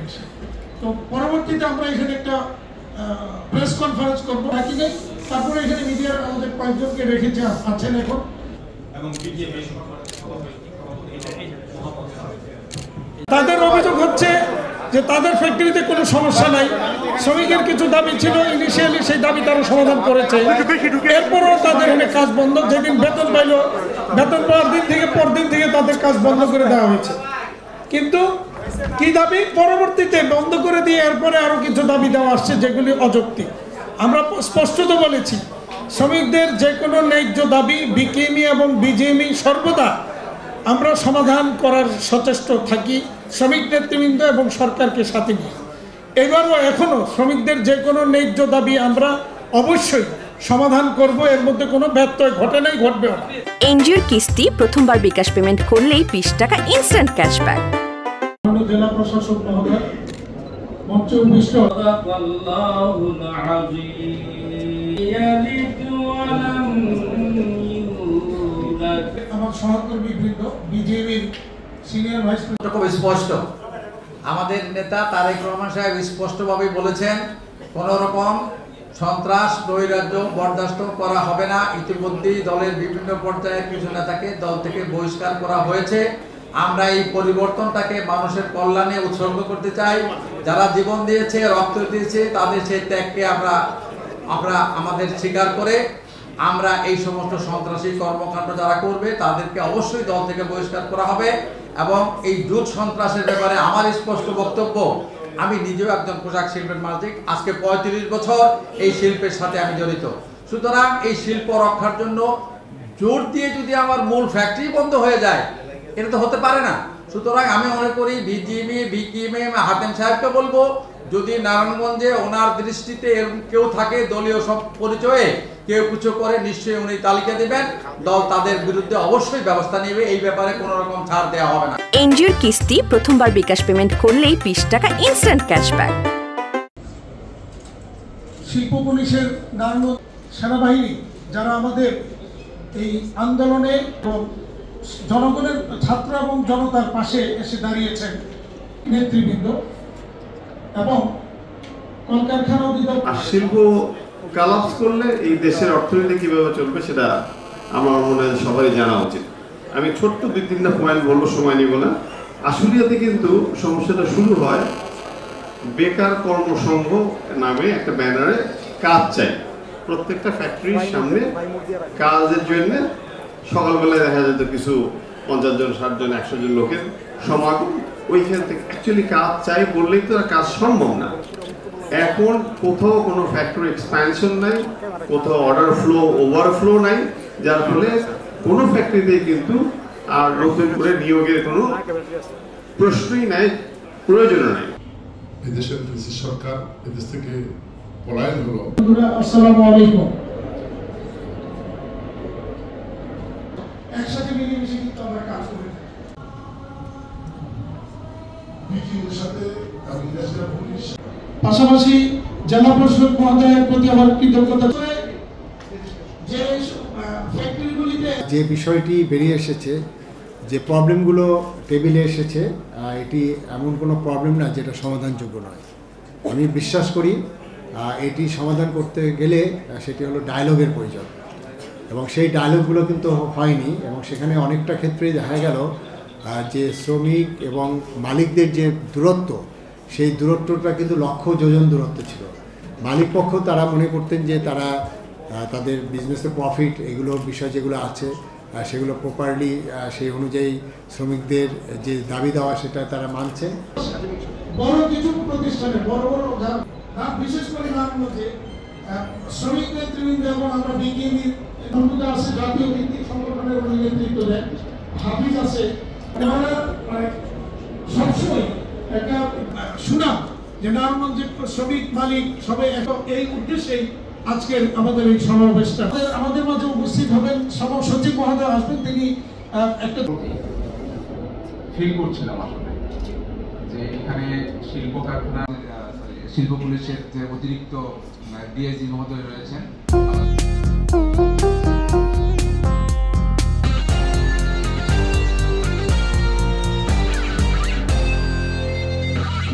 এসে। তো পরবর্তীতে আমরা এখানে একটা প্রেস কনফারেন্স করবো নাকি নেই, তারপরে এখানে মিডিয়ার আমাদের কয়েকজনকে রেখেছে আছেন এখন। তাদের অভিযোগ হচ্ছে যে তাদের ফ্যাক্টরিতে কোনো সমস্যা নাই, শ্রমিকের কিছু দাবি ছিল, ইনিশিয়ালি সেই দাবি তারা সমাধান করেছে, এরপরও তাদের এখানে কাজ বন্ধ। যেদিন বেতন পাইল, বেতন পাওয়ার দিন থেকে পরদিন থেকে তাদের কাজ বন্ধ করে দেওয়া হয়েছে। কিন্তু কি দাবি, পরবর্তীতে বন্ধ করে দিয়ে এরপরে আরো কিছু দাবি দেওয়া আসছে যেগুলি অযৌক্তিক। আমরা স্পষ্টত বলেছি শ্রমিকদের যে কোনো ন্যায্য দাবি বিকেএমই এবং বিজিএমই সর্বদা আমরা সমাধান করার সচেষ্ট থাকি, শ্রমিক নেতৃবৃন্দ এবং সরকারকে সাথে নিয়ে। এবারও এখনও শ্রমিকদের যে কোনো ন্যায্য দাবি আমরা অবশ্যই সমাধান করব, এর মধ্যে কোনো ব্যত্যয় ঘটে নাই, ঘটবেও না। এনজিওর কিস্তি প্রথমবার বিকাশ পেমেন্ট করলেই 20 টাকা ইনস্ট্যান্ট ক্যাশব্যাক। জেলা প্রশাসক মহোদয় মঞ্চে উপবিষ্ট। আমার সহকর্মী বৃন্দ বিজেপির সিনিয়র ভাইস প্রেসিডেন্ট খুব স্পষ্ট, আমাদের নেতা তারেক রহমান সাহেব স্পষ্টভাবে বলেছেন কোনো রকম সন্ত্রাস নৈরাজ্য বরদাস্ত করা হবে না। ইতিমধ্যেই দলের বিভিন্ন পর্যায়ের কিছু নেতাকে দল থেকে বহিষ্কার করা হয়েছে। আমরা এই পরিবর্তনটাকে মানুষের কল্যাণে উৎসর্গ করতে চাই। যারা জীবন দিয়েছে, রক্ত দিয়েছে, তাদের সেই ত্যাগকে আমরা আমাদের স্বীকার করে আমরা এই সমস্ত সন্ত্রাসী কর্মকাণ্ড যারা করবে তাদেরকে অবশ্যই দল থেকে বহিষ্কার করা হবে। এবং এই জুট সন্ত্রাসের ব্যাপারে আমার স্পষ্ট বক্তব্য, আমি নিজেও একজন পোশাক শিল্পের মালিক, আজকে 35 বছর এই শিল্পের সাথে আমি জড়িত। সুতরাং এই শিল্প রক্ষার জন্য জোর দিয়ে যদি আমার মূল ফ্যাক্টরি বন্ধ হয়ে যায়, এটা তো হতে পারে না। সুতরাং আমি মনে করি বিজিএমই বিকেএমই হাতেম সাহেবকে বলবো, যদি নারায়ণগঞ্জে ওনার দৃষ্টিতে কেউ থাকে দলীয় সব পরিচয়ে কেউ কিছু করে, নিশ্চয়ই উনি তালিকা দেবেন, দল তাদের বিরুদ্ধে অবশ্যই ব্যবস্থা নেবে। এই ব্যাপারে কোনো রকম ছাড় দেওয়া হবে না। এনজিওর কিস্তি প্রথমবার বিকাশ পেমেন্ট করলেই 20 টাকা ইনস্ট্যান্ট ক্যাশব্যাক। শিল্প পুলিশের নারায়ণগঞ্জ সেনাবাহিনী যারা আমাদের এই আন্দোলনে জনগণের, ছাত্র এবং জনতার পাশে এসে দাঁড়িয়েছেন, নেতৃবৃন্দ এবং কলকারখানা অধিদপ্তর। শিল্প কালাপস করলে এই দেশের অর্থনীতি কিভাবে চলবে সেটা আমার মনে হয় সবারই জানা উচিত। আমি ছোট্ট 2-3টা পয়েন্ট বলবো, সময় নিব না। আশুলিয়াতে কিন্তু সমস্যাটা শুরু হয় বেকার কর্মসংঘ নামে একটা ব্যানারে কাজ চাই। প্রত্যেকটা ফ্যাক্টরির সামনে কাজের জন্য সকালবেলায় দেখা যেত কিছু 50 জন 60 জন 100 জন লোকের সমাগম। ওইখান থেকে অ্যাকচুয়ালি কাজ চাই বললেই তো কাজ সম্ভব না। এখন কোথাও কোনো ফ্যাক্টরি এক্সপ্যানশন নাই, কোথাও অর্ডার ফ্লো ওভারফ্লো নাই, যার ফলে কোনো ফ্যাক্টরিতেই কিন্তু আর নতুন করে নিয়োগের কোনো প্রশ্নই নাই, প্রয়োজনও নাই। এদেশের সরকার এদেশ থেকে পলায়ন হলো। আসসালামু আলাইকুম। একসাথে মিলেমিশে কিন্তু আমরা কাজ করে থাকি। বিজিএর সাথে পুলিশ, পাশাপাশি জেলা প্রশাসক মহোদয়ের প্রতি আমার কৃতজ্ঞতা। যে বিষয়টি বেরিয়ে এসেছে, যে প্রবলেমগুলো টেবিলে এসেছে, এটি এমন কোনো প্রবলেম না যেটা সমাধানযোগ্য নয়। আমি বিশ্বাস করি এটি সমাধান করতে গেলে সেটি হলো ডায়ালগের প্রয়োজন, এবং সেই ডায়ালগগুলো কিন্তু হয়নি। এবং সেখানে অনেকটা ক্ষেত্রেই দেখা গেল যে শ্রমিক এবং মালিকদের যে দূরত্ব, সেই দূরত্বটা কিন্তু লক্ষ যোজন দূরত্ব ছিল। মালিক পক্ষ তারা মনে করতেন যে তারা তাদের বিজনেসের প্রফিট এগুলোর বিষয় যেগুলো আছে সেগুলো প্রপারলি সেই অনুযায়ী শ্রমিকদের যে দাবি দেওয়া সেটা তারা মানছে। বড় কিছু প্রতিষ্ঠানে বড় বড় বিশেষ করে মধ্যে শ্রমিক নেতৃবৃন্দ এবং আমরা বিকেএমই আছে, জাতীয় ভিত্তিক সংগঠনের নেতৃত্ব দেন, হাফিজ আছে, ওনারা সবসময় একটা সুনাম যে নারায়ণগঞ্জের শ্রমিক মালিক সবাই এই উদ্দেশ্যেই আজকের আমাদের এই সমাবেশটা। আমাদের মাঝে উপস্থিত হবেন সভা সচিব মহোদয় আসবেন, তিনি একটা ফিল করছিলাম আসলে যে এখানে শিল্প কারখানা, শিল্প পুলিশের যে অতিরিক্ত ডিআইজি মহোদয় রয়েছেন।